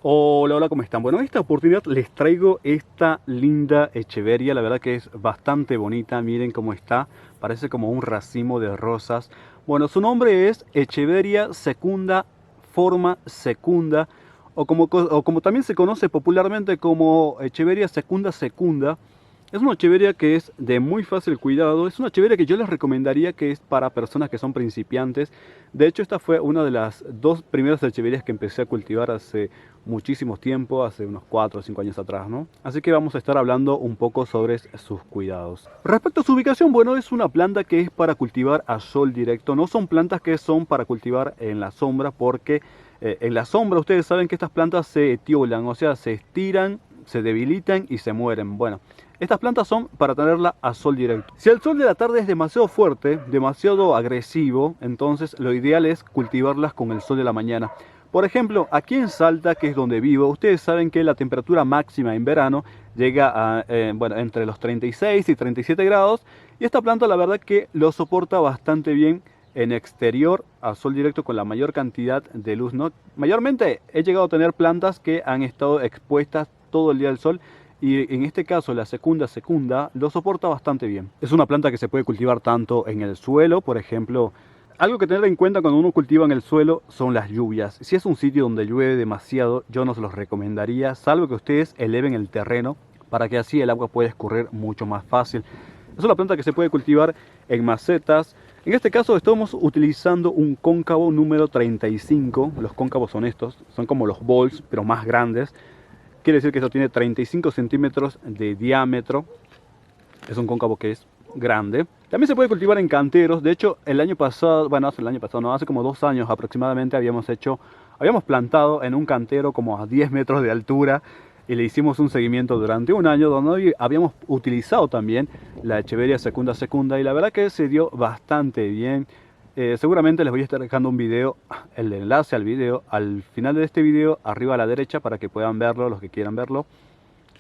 Hola, hola, ¿cómo están? Bueno, en esta oportunidad les traigo esta linda echeveria, la verdad que es bastante bonita, miren cómo está, parece como un racimo de rosas. Bueno, su nombre es Echeveria secunda, forma secunda, o como también se conoce popularmente como Echeveria secunda secunda. Es una echeveria que es de muy fácil cuidado, es una echeveria que yo les recomendaría que es para personas que son principiantes. De hecho, esta fue una de las dos primeras echeverias que empecé a cultivar hace muchísimo tiempo, hace unos 4 o 5 años atrás, ¿no? Así que vamos a estar hablando un poco sobre sus cuidados. Respecto a su ubicación, bueno, es una planta que es para cultivar a sol directo, no son plantas que son para cultivar en la sombra, porque en la sombra ustedes saben que estas plantas se etiolan, o sea, se estiran, se debilitan y se mueren. Bueno, estas plantas son para tenerla a sol directo. Si el sol de la tarde es demasiado fuerte, demasiado agresivo, entonces lo ideal es cultivarlas con el sol de la mañana. Por ejemplo, aquí en Salta, que es donde vivo, ustedes saben que la temperatura máxima en verano llega a, bueno, entre los 36 y 37 grados. Y esta planta la verdad que lo soporta bastante bien en exterior a sol directo con la mayor cantidad de luz, ¿no? Mayormente he llegado a tener plantas que han estado expuestas todo el día al sol. Y en este caso la secunda secunda lo soporta bastante bien. Es una planta que se puede cultivar tanto en el suelo, por ejemplo. Algo que tener en cuenta cuando uno cultiva en el suelo son las lluvias. Si es un sitio donde llueve demasiado, yo no se los recomendaría, salvo que ustedes eleven el terreno para que así el agua pueda escurrir mucho más fácil. Es una planta que se puede cultivar en macetas. En este caso estamos utilizando un cóncavo número 35. Los cóncavos son estos, son como los bols, pero más grandes. Quiere decir que esto tiene 35 centímetros de diámetro. Es un cóncavo que es grande. También se puede cultivar en canteros. De hecho, el año pasado, bueno, hace como 2 años aproximadamente habíamos plantado en un cantero como a 10 metros de altura y le hicimos un seguimiento durante un año donde habíamos utilizado también la echeveria secunda secunda y la verdad que se dio bastante bien. Seguramente les voy a estar dejando un video, el enlace al video al final de este video, arriba a la derecha, para que puedan verlo los que quieran verlo.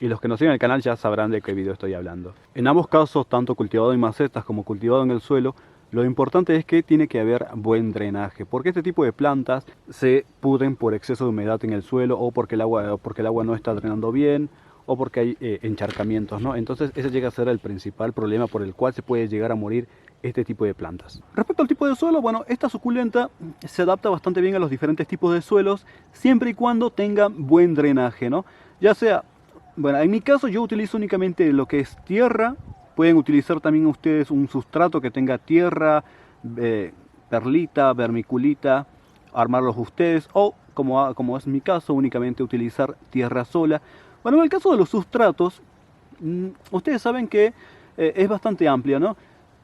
Y los que no siguen el canal ya sabrán de qué video estoy hablando. En ambos casos, tanto cultivado en macetas como cultivado en el suelo, lo importante es que tiene que haber buen drenaje, porque este tipo de plantas se pudren por exceso de humedad en el suelo o porque el agua no está drenando bien o porque hay encharcamientos, ¿no? Entonces ese llega a ser el principal problema por el cual se puede llegar a morir este tipo de plantas. Respecto al tipo de suelo, bueno, esta suculenta se adapta bastante bien a los diferentes tipos de suelos siempre y cuando tenga buen drenaje, ¿no? Ya sea, bueno, en mi caso yo utilizo únicamente lo que es tierra. Pueden utilizar también ustedes un sustrato que tenga tierra, perlita, vermiculita, armarlos ustedes, o como es mi caso, únicamente utilizar tierra sola. Bueno, en el caso de los sustratos, ustedes saben que es bastante amplia, ¿no?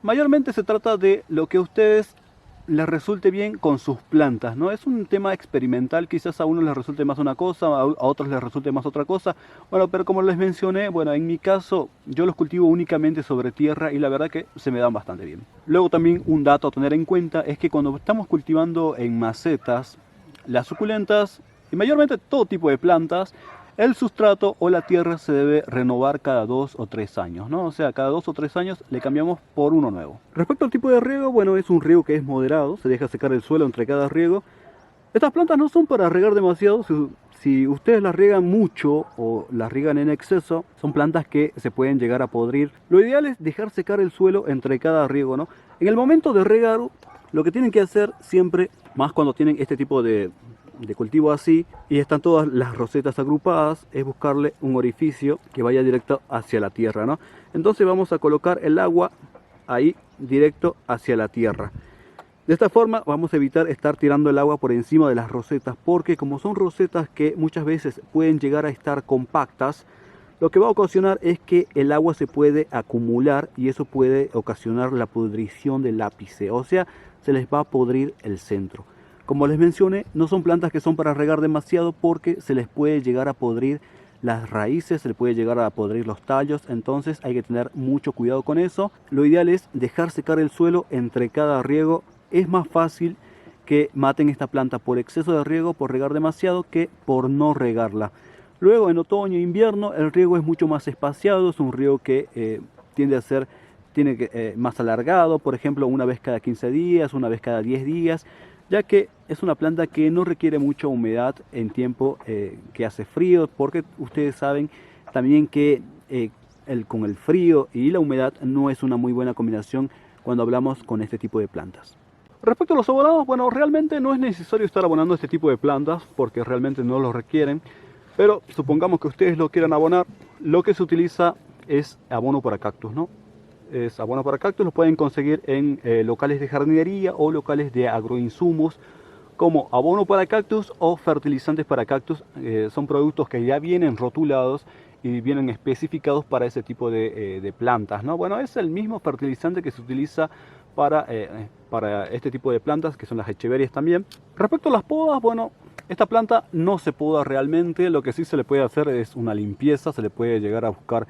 Mayormente se trata de lo que a ustedes les resulte bien con sus plantas, ¿no? Es un tema experimental, quizás a unos les resulte más una cosa, a otros les resulte más otra cosa. Bueno, pero como les mencioné, bueno, en mi caso yo los cultivo únicamente sobre tierra y la verdad que se me dan bastante bien. Luego también un dato a tener en cuenta es que cuando estamos cultivando en macetas, las suculentas y mayormente todo tipo de plantas, el sustrato o la tierra se debe renovar cada 2 o 3 años, ¿no? O sea, cada 2 o 3 años le cambiamos por uno nuevo. Respecto al tipo de riego, bueno, es un riego que es moderado, se deja secar el suelo entre cada riego. Estas plantas no son para regar demasiado. Si ustedes las riegan mucho o las riegan en exceso, son plantas que se pueden llegar a podrir. Lo ideal es dejar secar el suelo entre cada riego, ¿no? En el momento de regar, lo que tienen que hacer siempre, más cuando tienen este tipo de cultivo así y están todas las rosetas agrupadas, es buscarle un orificio que vaya directo hacia la tierra, ¿no? Entonces vamos a colocar el agua ahí directo hacia la tierra. De esta forma vamos a evitar estar tirando el agua por encima de las rosetas, porque como son rosetas que muchas veces pueden llegar a estar compactas, lo que va a ocasionar es que el agua se puede acumular y eso puede ocasionar la pudrición del ápice, o sea, se les va a podrir el centro. Como les mencioné, no son plantas que son para regar demasiado porque se les puede llegar a podrir las raíces, se les puede llegar a podrir los tallos, entonces hay que tener mucho cuidado con eso. Lo ideal es dejar secar el suelo entre cada riego. Es más fácil que maten esta planta por exceso de riego, por regar demasiado, que por no regarla. Luego en otoño e invierno el riego es mucho más espaciado, es un riego que tiende a ser tiene que, más alargado, por ejemplo, una vez cada 15 días, una vez cada 10 días, ya que es una planta que no requiere mucha humedad en tiempo que hace frío, porque ustedes saben también que con el frío y la humedad no es una muy buena combinación cuando hablamos con este tipo de plantas. Respecto a los abonados, bueno, realmente no es necesario estar abonando este tipo de plantas porque realmente no lo requieren, pero supongamos que ustedes lo quieran abonar, lo que se utiliza es abono para cactus, ¿no? Es abono para cactus, lo pueden conseguir en locales de jardinería o locales de agroinsumos como abono para cactus o fertilizantes para cactus. Son productos que ya vienen rotulados y vienen especificados para ese tipo de plantas, ¿no? Bueno, es el mismo fertilizante que se utiliza para este tipo de plantas, que son las echeverias también. Respecto a las podas, bueno, esta planta no se poda realmente, lo que sí se le puede hacer es una limpieza, se le puede llegar a buscar,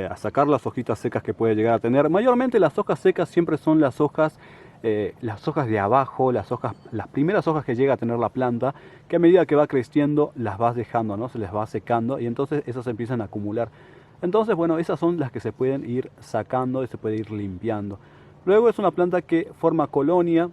a sacar las hojitas secas que puede llegar a tener. Mayormente las hojas secas siempre son las hojas de abajo, las primeras hojas que llega a tener la planta, que a medida que va creciendo las vas dejando, ¿no? Se les va secando y entonces esas se empiezan a acumular. Entonces, bueno, esas son las que se pueden ir sacando y se puede ir limpiando. Luego es una planta que forma colonia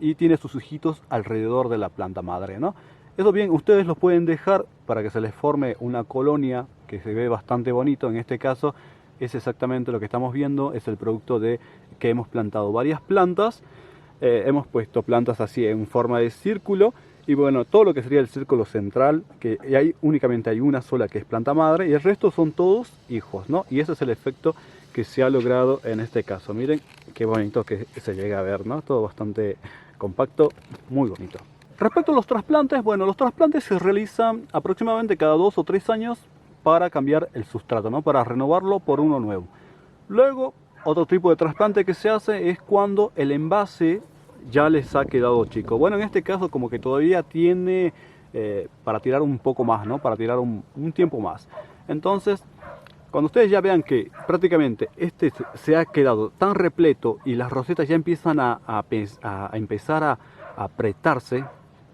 y tiene sus hijitos alrededor de la planta madre, ¿no? Eso bien, ustedes los pueden dejar para que se les forme una colonia que se ve bastante bonito. En este caso es exactamente lo que estamos viendo, es el producto de que hemos plantado varias plantas. Hemos puesto plantas así en forma de círculo y bueno, todo lo que sería el círculo central, que únicamente hay una sola que es planta madre y el resto son todos hijos, ¿no? Y ese es el efecto que se ha logrado en este caso. Miren qué bonito que se llega a ver, ¿no? Todo bastante compacto, muy bonito. Respecto a los trasplantes, bueno, los trasplantes se realizan aproximadamente cada 2 o 3 años para cambiar el sustrato, ¿no? Para renovarlo por uno nuevo. Luego, otro tipo de trasplante que se hace es cuando el envase ya les ha quedado chico. Bueno, en este caso como que todavía tiene para tirar un poco más, ¿no? Para tirar un tiempo más. Entonces, cuando ustedes ya vean que prácticamente este se ha quedado tan repleto y las rosetas ya empiezan a empezar a apretarse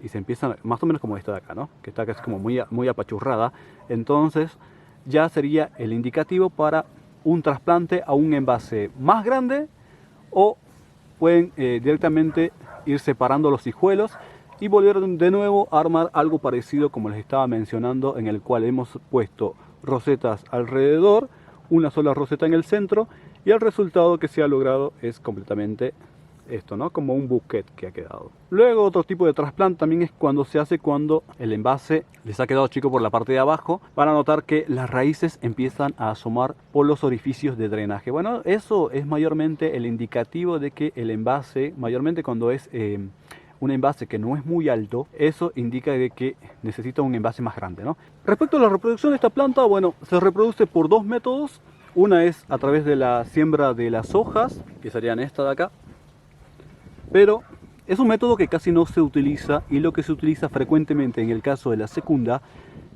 y se empiezan, más o menos como esta de acá, ¿no? Que está casi como muy apachurrada, entonces ya sería el indicativo para un trasplante a un envase más grande o pueden directamente ir separando los hijuelos y volver de nuevo a armar algo parecido como les estaba mencionando, en el cual hemos puesto rosetas alrededor, una sola roseta en el centro y el resultado que se ha logrado es completamente esto, ¿no? Como un bouquet que ha quedado. Luego otro tipo de trasplante también es cuando se hace cuando el envase les ha quedado chico por la parte de abajo. Van a notar que las raíces empiezan a asomar por los orificios de drenaje. Bueno, eso es mayormente el indicativo de que el envase, mayormente cuando es un envase que no es muy alto, eso indica de que necesita un envase más grande, ¿no? Respecto a la reproducción de esta planta, bueno, se reproduce por 2 métodos. Una es a través de la siembra de las hojas, que serían esta de acá. Pero es un método que casi no se utiliza y lo que se utiliza frecuentemente en el caso de la secunda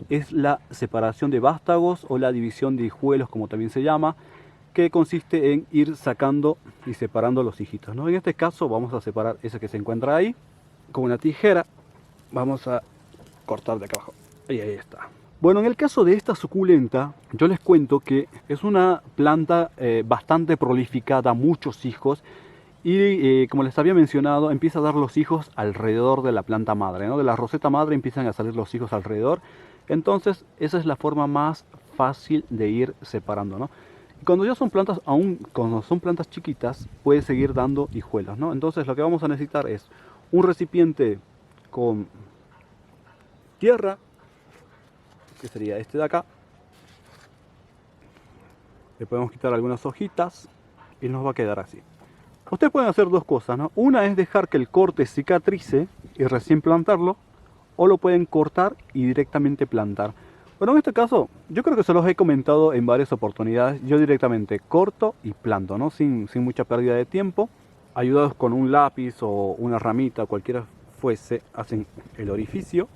es la separación de vástagos o la división de hijuelos, como también se llama, que consiste en ir sacando y separando los hijitos, ¿no? En este caso vamos a separar ese que se encuentra ahí con una tijera. Vamos a cortar de acá abajo y ahí está. Bueno, en el caso de esta suculenta, yo les cuento que es una planta bastante prolífica, da muchos hijos. Y como les había mencionado, empieza a dar los hijos alrededor de la planta madre, ¿no? De la roseta madre empiezan a salir los hijos alrededor. Entonces esa es la forma más fácil de ir separando, ¿no? Y cuando ya son plantas, aún cuando son plantas chiquitas, puede seguir dando hijuelos, ¿no? Entonces lo que vamos a necesitar es un recipiente con tierra, que sería este de acá. Le podemos quitar algunas hojitas y nos va a quedar así. Ustedes pueden hacer dos cosas, ¿no? Una es dejar que el corte cicatrice y recién plantarlo, o lo pueden cortar y directamente plantar. Bueno, en este caso, yo creo que se los he comentado en varias oportunidades. Yo directamente corto y planto, ¿no? Sin mucha pérdida de tiempo. Ayudados con un lápiz o una ramita, cualquiera fuese, hacen el orificio.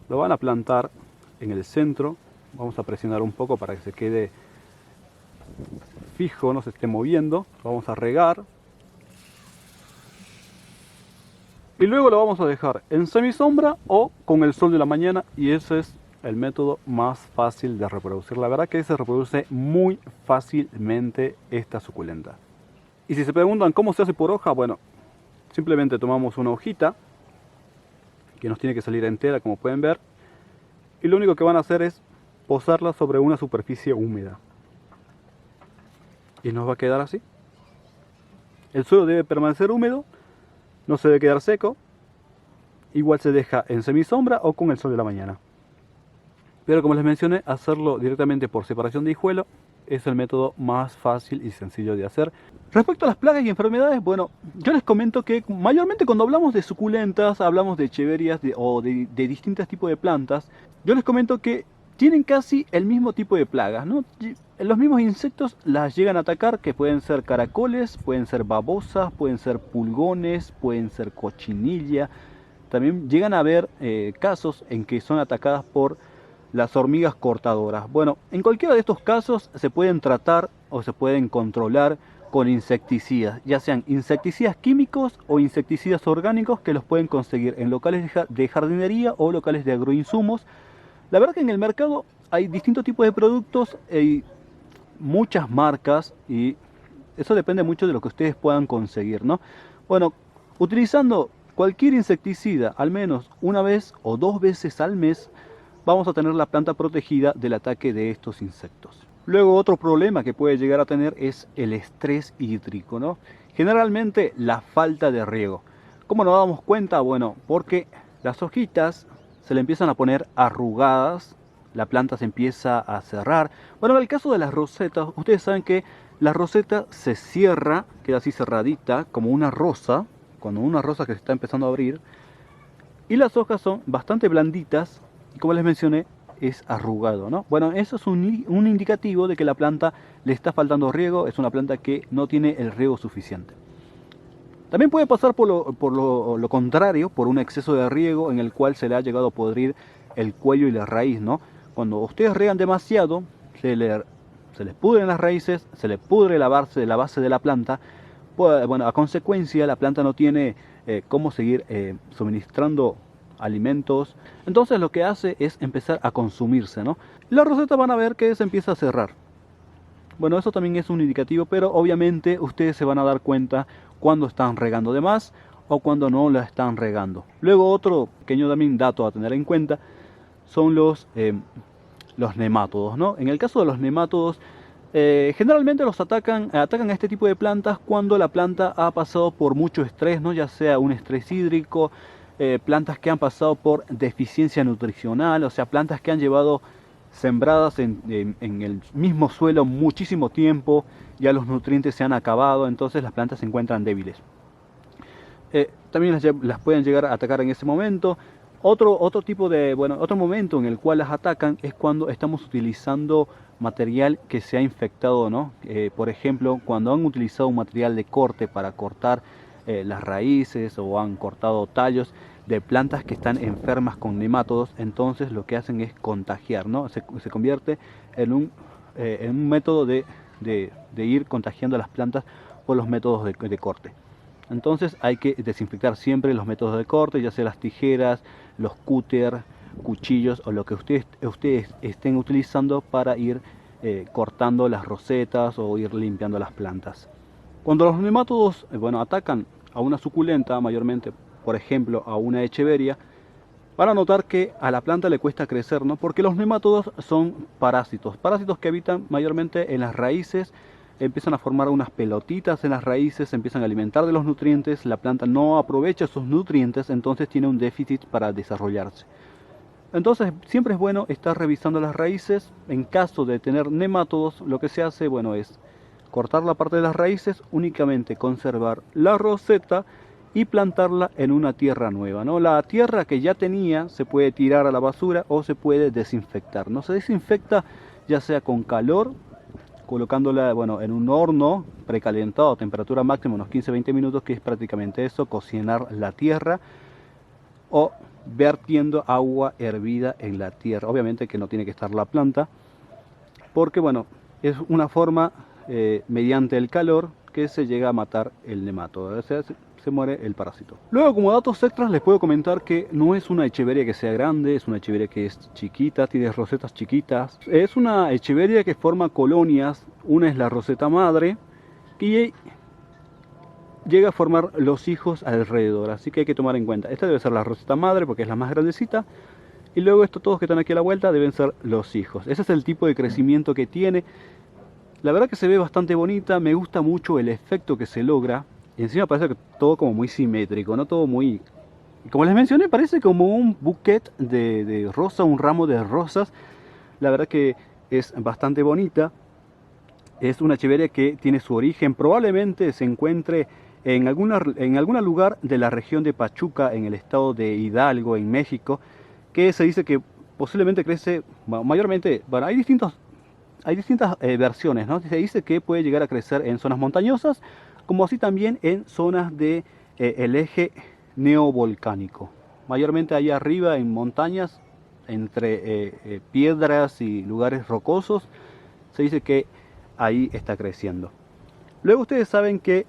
Lo van a plantar en el centro. Vamos a presionar un poco para que se quede fijo, no se esté moviendo. Vamos a regar. Y luego lo vamos a dejar en semisombra o con el sol de la mañana, y ese es el método más fácil de reproducir. La verdad que se reproduce muy fácilmente esta suculenta. Y si se preguntan cómo se hace por hoja, bueno, simplemente tomamos una hojita que nos tiene que salir entera, como pueden ver, y lo único que van a hacer es posarla sobre una superficie húmeda. Y nos va a quedar así. El suelo debe permanecer húmedo, no se debe quedar seco. Igual se deja en semisombra o con el sol de la mañana. Pero como les mencioné, hacerlo directamente por separación de hijuelo es el método más fácil y sencillo de hacer. Respecto a las plagas y enfermedades, bueno, yo les comento que mayormente cuando hablamos de suculentas, hablamos de echeverias o de distintos tipos de plantas, yo les comento que tienen casi el mismo tipo de plagas, ¿no? Los mismos insectos las llegan a atacar, que pueden ser caracoles, pueden ser babosas, pueden ser pulgones, pueden ser cochinilla. También llegan a haber casos en que son atacadas por las hormigas cortadoras. Bueno, en cualquiera de estos casos se pueden tratar o se pueden controlar con insecticidas, ya sean insecticidas químicos o insecticidas orgánicos, que los pueden conseguir en locales de jardinería o locales de agroinsumos. La verdad que en el mercado hay distintos tipos de productos, hay muchas marcas y eso depende mucho de lo que ustedes puedan conseguir, ¿no? Bueno, utilizando cualquier insecticida al menos una vez o 2 veces al mes, vamos a tener la planta protegida del ataque de estos insectos. Luego, otro problema que puede llegar a tener es el estrés hídrico, ¿no? Generalmente la falta de riego. ¿Cómo nos damos cuenta? Bueno, porque las hojitas se le empiezan a poner arrugadas, la planta se empieza a cerrar. Bueno, en el caso de las rosetas, ustedes saben que la roseta se cierra, queda así cerradita, como una rosa, cuando una rosa que se está empezando a abrir, y las hojas son bastante blanditas, y como les mencioné, es arrugado, ¿no? Bueno, eso es un indicativo de que la planta le está faltando riego, es una planta que no tiene el riego suficiente. También puede pasar por lo contrario, por un exceso de riego en el cual se le ha llegado a podrir el cuello y la raíz, ¿no? Cuando ustedes riegan demasiado, se les pudren las raíces, se le pudre la base de la planta. Pues, bueno, a consecuencia la planta no tiene cómo seguir suministrando alimentos. Entonces lo que hace es empezar a consumirse, ¿no? La roseta van a ver que se empieza a cerrar. Bueno, eso también es un indicativo, pero obviamente ustedes se van a dar cuenta cuando están regando de más o cuando no la están regando. Luego, otro pequeño también dato a tener en cuenta son los nemátodos, ¿no? En el caso de los nemátodos, generalmente los atacan a este tipo de plantas cuando la planta ha pasado por mucho estrés, ¿no? Ya sea un estrés hídrico, plantas que han pasado por deficiencia nutricional, o sea, plantas que han llevado sembradas en el mismo suelo muchísimo tiempo, ya los nutrientes se han acabado, entonces las plantas se encuentran débiles. También las pueden llegar a atacar en ese momento. Otro momento en el cual las atacan es cuando estamos utilizando material que se ha infectado, ¿no? Por ejemplo, cuando han utilizado un material de corte para cortar las raíces o han cortado tallos de plantas que están enfermas con nemátodos, entonces lo que hacen es contagiar, ¿no? Se convierte en un método de ir contagiando a las plantas por los métodos de corte. Entonces hay que desinfectar siempre los métodos de corte, ya sea las tijeras, los cúter, cuchillos o lo que ustedes estén utilizando para ir cortando las rosetas o ir limpiando las plantas. Cuando los nemátodos atacan a una suculenta, mayormente, por ejemplo, a una echeveria, van a notar que a la planta le cuesta crecer, ¿no? Porque los nemátodos son parásitos que habitan mayormente en las raíces, empiezan a formar unas pelotitas en las raíces, se empiezan a alimentar de los nutrientes, la planta no aprovecha esos nutrientes, entonces tiene un déficit para desarrollarse. Entonces siempre es bueno estar revisando las raíces. En caso de tener nemátodos, lo que se hace, es cortar la parte de las raíces, únicamente conservar la roseta y plantarla en una tierra nueva, ¿no? La tierra que ya tenía se puede tirar a la basura o se puede desinfectar, ¿no? Se desinfecta ya sea con calor, colocándola en un horno precalentado a temperatura máxima unos 15-20 minutos, que es prácticamente eso, cocinar la tierra, o vertiendo agua hervida en la tierra. Obviamente que no tiene que estar la planta, porque es una forma mediante el calor que se llega a matar el nemátodo, o sea, se muere el parásito. Luego, como datos extras, les puedo comentar que no es una echeveria que sea grande, es una echeveria que es chiquita, tiene rosetas chiquitas. Es una echeveria que forma colonias. Una es la roseta madre, y llega a formar los hijos alrededor, así que hay que tomar en cuenta. Esta debe ser la roseta madre porque es la más grandecita, y luego estos todos que están aquí a la vuelta deben ser los hijos. Ese es el tipo de crecimiento que tiene. La verdad que se ve bastante bonita, me gusta mucho el efecto que se logra, y encima parece que todo como muy simétrico, no todo muy... Como les mencioné, parece como un bouquet de rosa, un ramo de rosas. La verdad que es bastante bonita. Es una echeveria que tiene su origen, probablemente se encuentre en algún lugar de la región de Pachuca, en el estado de Hidalgo, en México, que se dice que posiblemente crece, mayormente, bueno, hay distintas versiones, ¿no? Se dice que puede llegar a crecer en zonas montañosas, como así también en zonas de el eje neovolcánico. Mayormente allá arriba en montañas, entre piedras y lugares rocosos, se dice que ahí está creciendo. Luego ustedes saben que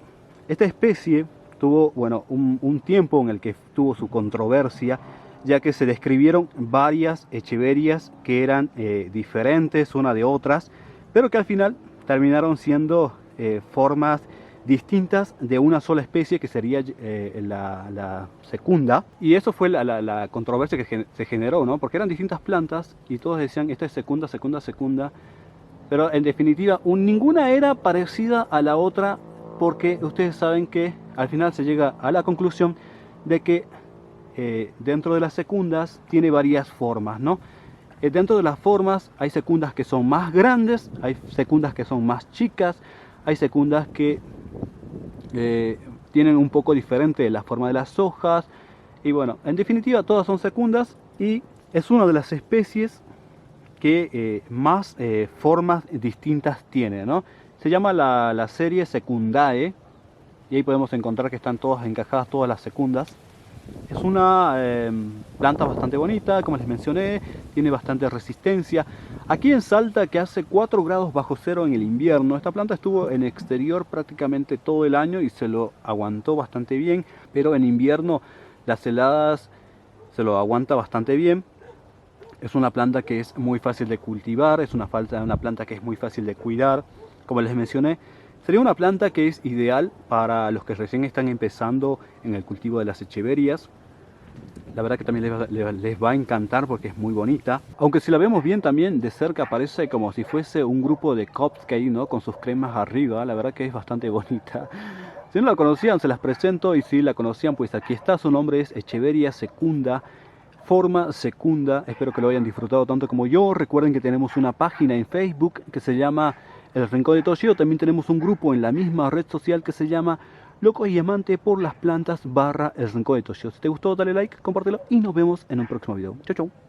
esta especie tuvo, bueno, un tiempo en el que tuvo su controversia, ya que se describieron varias echeverias que eran diferentes una de otras, pero que al final terminaron siendo formas distintas de una sola especie, que sería la secunda. Y eso fue la controversia que se generó, ¿no? Porque eran distintas plantas y todos decían, esta es secunda, secunda, secunda. Pero en definitiva, ninguna era parecida a la otra, porque ustedes saben que al final se llega a la conclusión de que dentro de las secundas tiene varias formas, ¿no? Dentro de las formas hay secundas que son más grandes, hay secundas que son más chicas, hay secundas que tienen un poco diferente la forma de las hojas, y bueno, en definitiva todas son secundas, y es una de las especies que más formas distintas tiene, ¿no? Se llama la serie Secundae, y ahí podemos encontrar que están todas encajadas, todas las secundas. Es una planta bastante bonita, como les mencioné, tiene bastante resistencia. Aquí en Salta, que hace 4 grados bajo cero en el invierno, esta planta estuvo en exterior prácticamente todo el año y se lo aguantó bastante bien, pero en invierno las heladas se lo aguanta bastante bien. Es una planta que es muy fácil de cultivar, es una planta que es muy fácil de cuidar. Como les mencioné, sería una planta que es ideal para los que recién están empezando en el cultivo de las echeverias. La verdad que también les va a encantar porque es muy bonita. Aunque si la vemos bien también de cerca parece como si fuese un grupo de cupcake, ¿no? Con sus cremas arriba. La verdad que es bastante bonita. Si no la conocían, se las presento, y si la conocían, pues aquí está. Su nombre es Echeveria secunda, forma secunda. Espero que lo hayan disfrutado tanto como yo. Recuerden que tenemos una página en Facebook que se llama El Rincón de Toshio. También tenemos un grupo en la misma red social que se llama Locos y Amante por las Plantas / El Rincón de Toshio. Si te gustó, dale like, compártelo y nos vemos en un próximo video. Chau, chau.